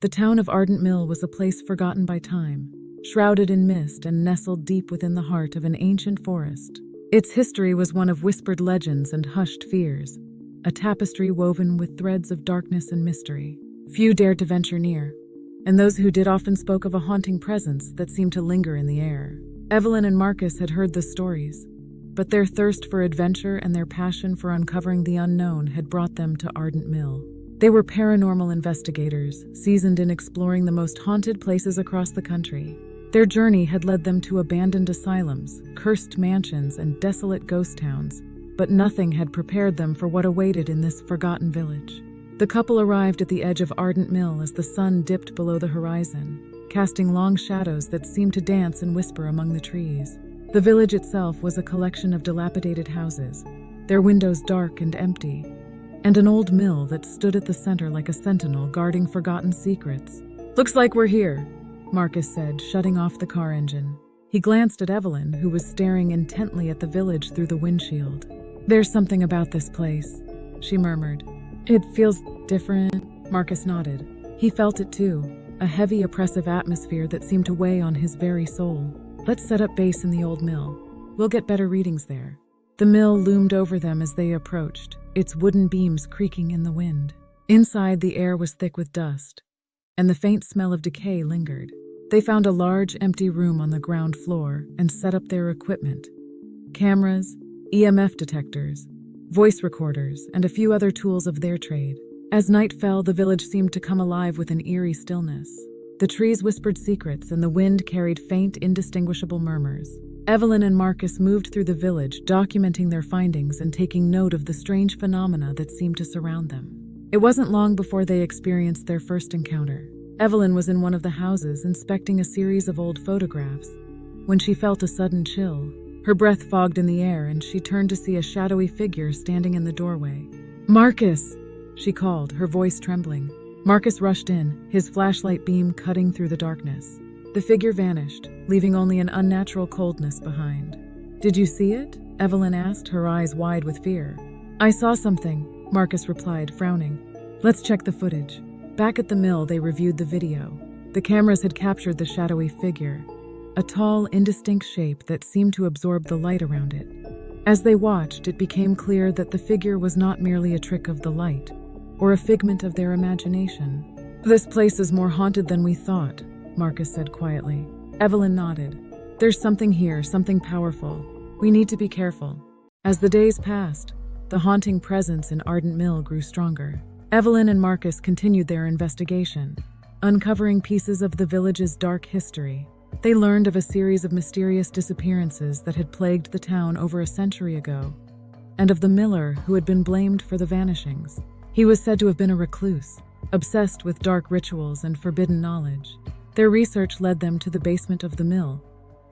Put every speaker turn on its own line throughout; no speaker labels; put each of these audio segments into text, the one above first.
The town of Ardent Mill was a place forgotten by time, shrouded in mist and nestled deep within the heart of an ancient forest. Its history was one of whispered legends and hushed fears, a tapestry woven with threads of darkness and mystery. Few dared to venture near, and those who did often spoke of a haunting presence that seemed to linger in the air. Evelyn and Marcus had heard the stories, but their thirst for adventure and their passion for uncovering the unknown had brought them to Ardent Mill. They were paranormal investigators, seasoned in exploring the most haunted places across the country. Their journey had led them to abandoned asylums, cursed mansions, and desolate ghost towns, but nothing had prepared them for what awaited in this forgotten village. The couple arrived at the edge of Ardent Mill as the sun dipped below the horizon, casting long shadows that seemed to dance and whisper among the trees. The village itself was a collection of dilapidated houses, their windows dark and empty, and an old mill that stood at the center like a sentinel guarding forgotten secrets. "Looks like we're here," Marcus said, shutting off the car engine. He glanced at Evelyn, who was staring intently at the village through the windshield. "There's something about this place," she murmured. "It feels different." Marcus nodded. He felt it too, a heavy, oppressive atmosphere that seemed to weigh on his very soul. "Let's set up base in the old mill. We'll get better readings there." The mill loomed over them as they approached, its wooden beams creaking in the wind. Inside, the air was thick with dust, and the faint smell of decay lingered. They found a large, empty room on the ground floor and set up their equipment. Cameras, EMF detectors, voice recorders, and a few other tools of their trade. As night fell, the village seemed to come alive with an eerie stillness. The trees whispered secrets, and the wind carried faint, indistinguishable murmurs. Evelyn and Marcus moved through the village, documenting their findings and taking note of the strange phenomena that seemed to surround them. It wasn't long before they experienced their first encounter. Evelyn was in one of the houses, inspecting a series of old photographs, when she felt a sudden chill. Her breath fogged in the air, and she turned to see a shadowy figure standing in the doorway. "Marcus!" she called, her voice trembling. Marcus rushed in, his flashlight beam cutting through the darkness. The figure vanished, leaving only an unnatural coldness behind. "Did you see it?" Evelyn asked, her eyes wide with fear. "I saw something," Marcus replied, frowning. "Let's check the footage." Back at the mill, they reviewed the video. The cameras had captured the shadowy figure, a tall, indistinct shape that seemed to absorb the light around it. As they watched, it became clear that the figure was not merely a trick of the light, or a figment of their imagination. "This place is more haunted than we thought," Marcus said quietly. Evelyn nodded. "There's something here, something powerful. We need to be careful." As the days passed, the haunting presence in Ardent Mill grew stronger. Evelyn and Marcus continued their investigation, uncovering pieces of the village's dark history. They learned of a series of mysterious disappearances that had plagued the town over a century ago, and of the miller who had been blamed for the vanishings. He was said to have been a recluse, obsessed with dark rituals and forbidden knowledge. Their research led them to the basement of the mill,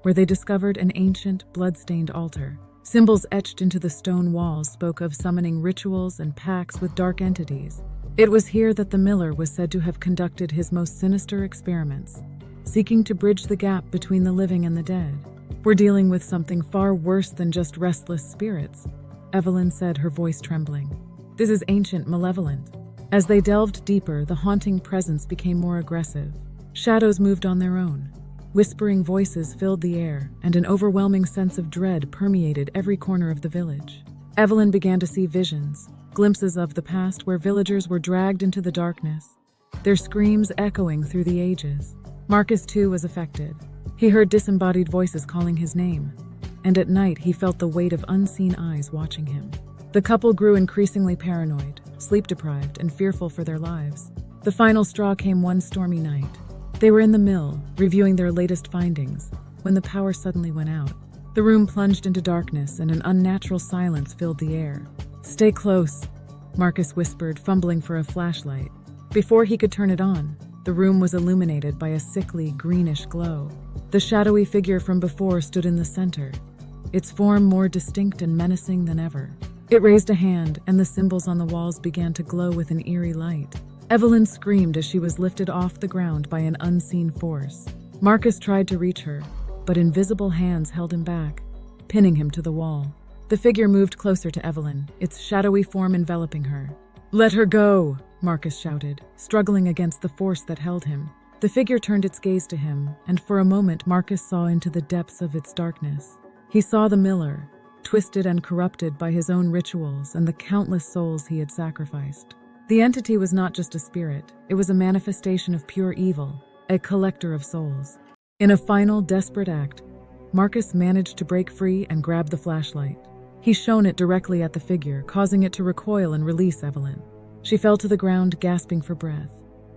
where they discovered an ancient, blood-stained altar. Symbols etched into the stone walls spoke of summoning rituals and pacts with dark entities. It was here that the miller was said to have conducted his most sinister experiments, seeking to bridge the gap between the living and the dead. "We're dealing with something far worse than just restless spirits," Evelyn said, her voice trembling. "This is ancient, malevolent." As they delved deeper, the haunting presence became more aggressive. Shadows moved on their own. Whispering voices filled the air, and an overwhelming sense of dread permeated every corner of the village. Evelyn began to see visions, glimpses of the past where villagers were dragged into the darkness, their screams echoing through the ages. Marcus, too, was affected. He heard disembodied voices calling his name, and at night he felt the weight of unseen eyes watching him. The couple grew increasingly paranoid, sleep-deprived, and fearful for their lives. The final straw came one stormy night. They were in the mill, reviewing their latest findings, when the power suddenly went out. The room plunged into darkness, and an unnatural silence filled the air. "Stay close," Marcus whispered, fumbling for a flashlight. Before he could turn it on, the room was illuminated by a sickly, greenish glow. The shadowy figure from before stood in the center, its form more distinct and menacing than ever. It raised a hand, and the symbols on the walls began to glow with an eerie light. Evelyn screamed as she was lifted off the ground by an unseen force. Marcus tried to reach her, but invisible hands held him back, pinning him to the wall. The figure moved closer to Evelyn, its shadowy form enveloping her. "Let her go," Marcus shouted, struggling against the force that held him. The figure turned its gaze to him, and for a moment Marcus saw into the depths of its darkness. He saw the miller, twisted and corrupted by his own rituals and the countless souls he had sacrificed. The entity was not just a spirit, it was a manifestation of pure evil, a collector of souls. In a final, desperate act, Marcus managed to break free and grab the flashlight. He shone it directly at the figure, causing it to recoil and release Evelyn. She fell to the ground, gasping for breath.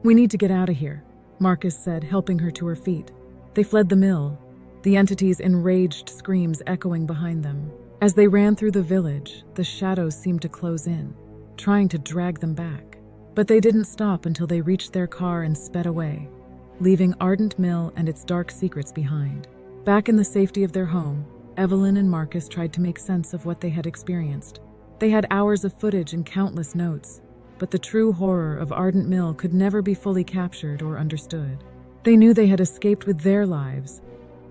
"We need to get out of here," Marcus said, helping her to her feet. They fled the mill, the entity's enraged screams echoing behind them. As they ran through the village, the shadows seemed to close in, trying to drag them back. But they didn't stop until they reached their car and sped away, leaving Ardent Mill and its dark secrets behind. Back in the safety of their home, Evelyn and Marcus tried to make sense of what they had experienced. They had hours of footage and countless notes, but the true horror of Ardent Mill could never be fully captured or understood. They knew they had escaped with their lives,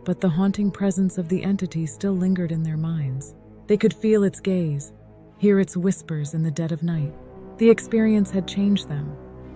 but the haunting presence of the entity still lingered in their minds. They could feel its gaze, hear its whispers in the dead of night. The experience had changed them,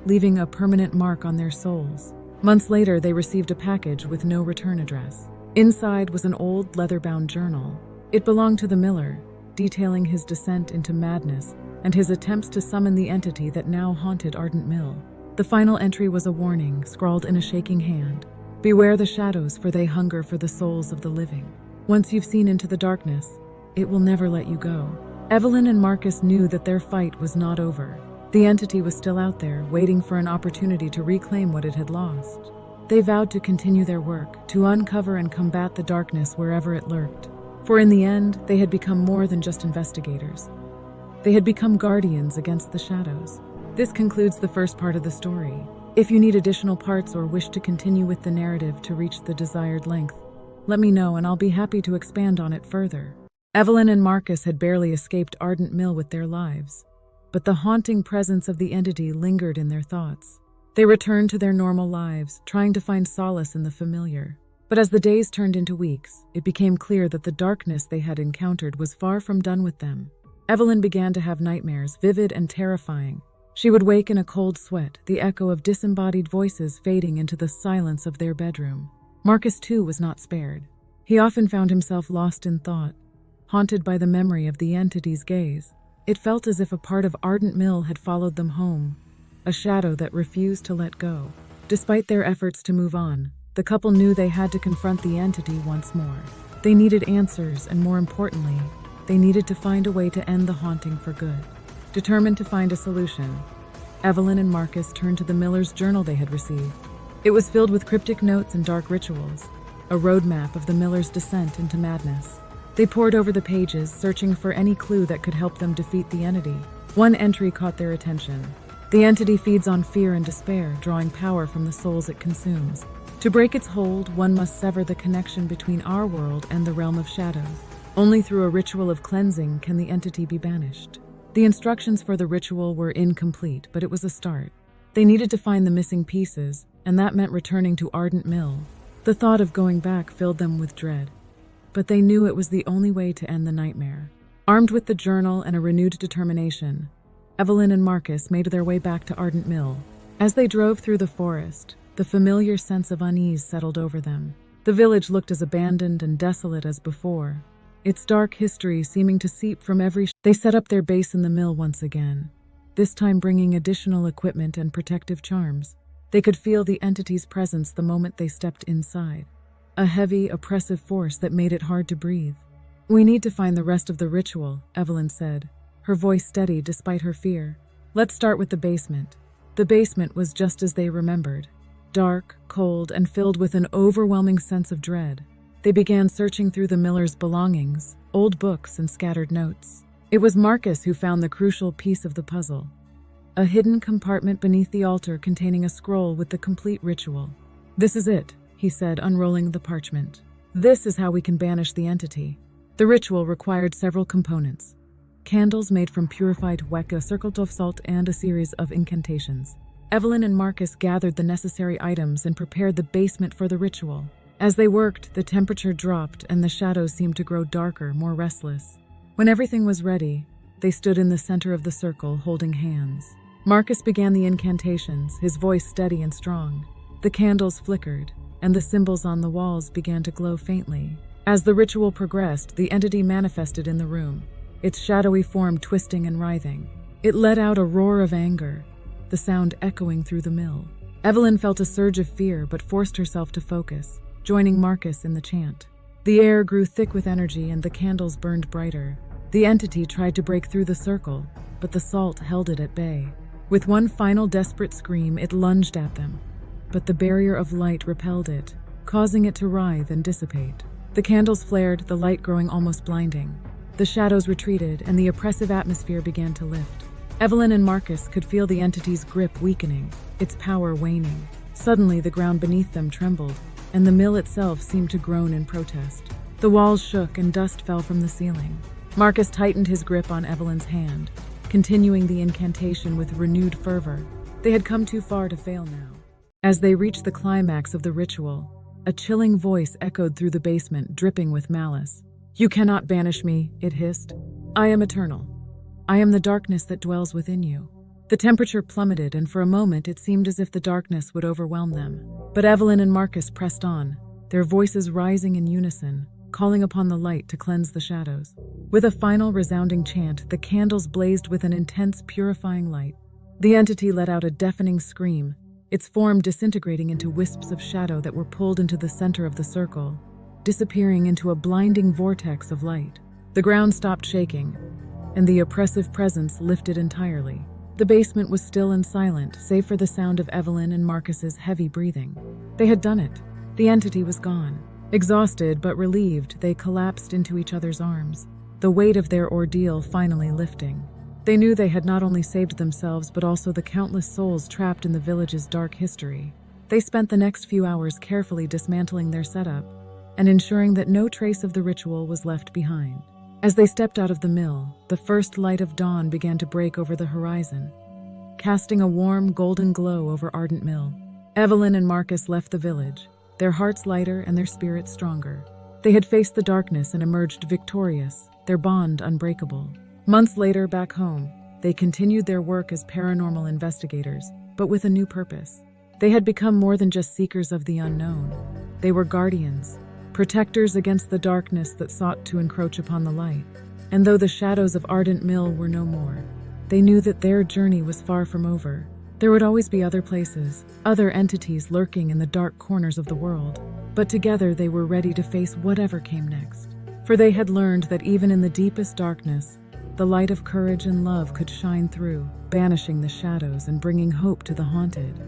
leaving a permanent mark on their souls. Months later, they received a package with no return address. Inside was an old leather-bound journal. It belonged to the miller, detailing his descent into madness and his attempts to summon the entity that now haunted Ardent Mill. The final entry was a warning, scrawled in a shaking hand. "Beware the shadows, for they hunger for the souls of the living. Once you've seen into the darkness, it will never let you go." Evelyn and Marcus knew that their fight was not over. The entity was still out there, waiting for an opportunity to reclaim what it had lost. They vowed to continue their work, to uncover and combat the darkness wherever it lurked. For in the end, they had become more than just investigators. They had become guardians against the shadows. This concludes the first part of the story. If you need additional parts or wish to continue with the narrative to reach the desired length, let me know and I'll be happy to expand on it further. Evelyn and Marcus had barely escaped Ardent Mill with their lives, but the haunting presence of the entity lingered in their thoughts. They returned to their normal lives, trying to find solace in the familiar. But as the days turned into weeks, it became clear that the darkness they had encountered was far from done with them. Evelyn began to have nightmares, vivid and terrifying. She would wake in a cold sweat, the echo of disembodied voices fading into the silence of their bedroom. Marcus, too, was not spared. He often found himself lost in thought, haunted by the memory of the entity's gaze. It felt as if a part of Ardent Mill had followed them home, a shadow that refused to let go. Despite their efforts to move on, the couple knew they had to confront the entity once more. They needed answers, and more importantly, they needed to find a way to end the haunting for good. Determined to find a solution, Evelyn and Marcus turned to the miller's journal they had received. It was filled with cryptic notes and dark rituals, a roadmap of the miller's descent into madness. They pored over the pages, searching for any clue that could help them defeat the entity. One entry caught their attention. The entity feeds on fear and despair, drawing power from the souls it consumes. To break its hold, one must sever the connection between our world and the realm of shadows. Only through a ritual of cleansing can the entity be banished. The instructions for the ritual were incomplete, but it was a start. They needed to find the missing pieces, and that meant returning to Ardent Mill. The thought of going back filled them with dread, but they knew it was the only way to end the nightmare. Armed with the journal and a renewed determination, Evelyn and Marcus made their way back to Ardent Mill. As they drove through the forest, the familiar sense of unease settled over them. The village looked as abandoned and desolate as before, its dark history seeming to seep from every. They set up their base in the mill once again, this time bringing additional equipment and protective charms. They could feel the entity's presence the moment they stepped inside, a heavy, oppressive force that made it hard to breathe. "We need to find the rest of the ritual," Evelyn said, her voice steady despite her fear. "Let's start with the basement." The basement was just as they remembered, dark, cold, and filled with an overwhelming sense of dread. They began searching through the miller's belongings, old books and scattered notes. It was Marcus who found the crucial piece of the puzzle, a hidden compartment beneath the altar containing a scroll with the complete ritual. "This is it," he said, unrolling the parchment. "This is how we can banish the entity." The ritual required several components: candles made from purified weka, circled of salt, and a series of incantations. Evelyn and Marcus gathered the necessary items and prepared the basement for the ritual. As they worked, the temperature dropped and the shadows seemed to grow darker, more restless. When everything was ready, they stood in the center of the circle, holding hands. Marcus began the incantations, his voice steady and strong. The candles flickered, and the symbols on the walls began to glow faintly. As the ritual progressed, the entity manifested in the room, its shadowy form twisting and writhing. It let out a roar of anger, the sound echoing through the mill. Evelyn felt a surge of fear but forced herself to focus, joining Marcus in the chant. The air grew thick with energy and the candles burned brighter. The entity tried to break through the circle, but the salt held it at bay. With one final desperate scream, it lunged at them, but the barrier of light repelled it, causing it to writhe and dissipate. The candles flared, the light growing almost blinding. The shadows retreated, and the oppressive atmosphere began to lift. Evelyn and Marcus could feel the entity's grip weakening, its power waning. Suddenly, the ground beneath them trembled, and the mill itself seemed to groan in protest. The walls shook and dust fell from the ceiling. Marcus tightened his grip on Evelyn's hand, continuing the incantation with renewed fervor. They had come too far to fail now. As they reached the climax of the ritual, a chilling voice echoed through the basement, dripping with malice. "You cannot banish me," it hissed. "I am eternal. I am the darkness that dwells within you." The temperature plummeted, and for a moment it seemed as if the darkness would overwhelm them. But Evelyn and Marcus pressed on, their voices rising in unison, calling upon the light to cleanse the shadows. With a final resounding chant, the candles blazed with an intense, purifying light. The entity let out a deafening scream, its form disintegrating into wisps of shadow that were pulled into the center of the circle, disappearing into a blinding vortex of light. The ground stopped shaking, and the oppressive presence lifted entirely. The basement was still and silent, save for the sound of Evelyn and Marcus's heavy breathing. They had done it. The entity was gone. Exhausted but relieved, they collapsed into each other's arms, the weight of their ordeal finally lifting. They knew they had not only saved themselves but also the countless souls trapped in the village's dark history. They spent the next few hours carefully dismantling their setup and ensuring that no trace of the ritual was left behind. As they stepped out of the mill, the first light of dawn began to break over the horizon, casting a warm, golden glow over Ardent Mill. Evelyn and Marcus left the village, their hearts lighter and their spirits stronger. They had faced the darkness and emerged victorious, their bond unbreakable. Months later, back home, they continued their work as paranormal investigators, but with a new purpose. They had become more than just seekers of the unknown. They were guardians, protectors against the darkness that sought to encroach upon the light. And though the shadows of Ardent Mill were no more, they knew that their journey was far from over. There would always be other places, other entities lurking in the dark corners of the world. But together they were ready to face whatever came next. For they had learned that even in the deepest darkness, the light of courage and love could shine through, banishing the shadows and bringing hope to the haunted.